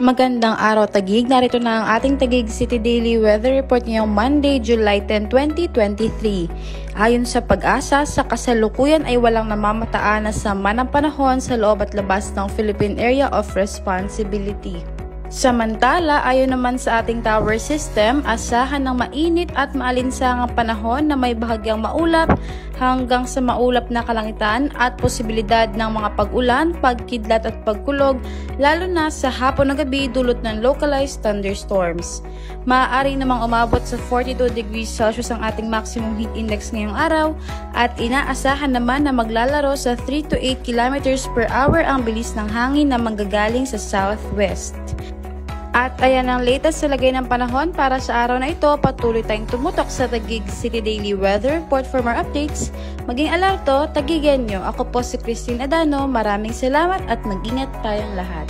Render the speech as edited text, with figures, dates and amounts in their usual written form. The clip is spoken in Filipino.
Magandang araw Taguig, narito na ang ating Taguig City Daily Weather Report ngayong Monday, July 10, 2023. Ayon sa Pag-asa, sa kasalukuyan ay walang namamataan na sama ng panahon sa loob at labas ng Philippine Area of Responsibility. Samantala, ayon naman sa ating tower system, asahan ng mainit at maalinsangang panahon na may bahagyang maulap hanggang sa maulap na kalangitan at posibilidad ng mga pag-ulan, pagkidlat at pagkulog, lalo na sa hapon na gabi dulot ng localized thunderstorms. Maaari namang umabot sa 42 degrees Celsius ang ating maximum heat index ngayong araw at inaasahan naman na maglalaro sa 3 to 8 kilometers per hour ang bilis ng hangin na manggagaling sa southwest. At ayan ang latest sa lagay ng panahon para sa araw na ito. Patuloy tayong tumutok sa Taguig City Daily Weather Report for more updates. Maging alerto, tagigan nyo. Ako po si Christine Adano. Maraming salamat at mag-ingat tayong lahat.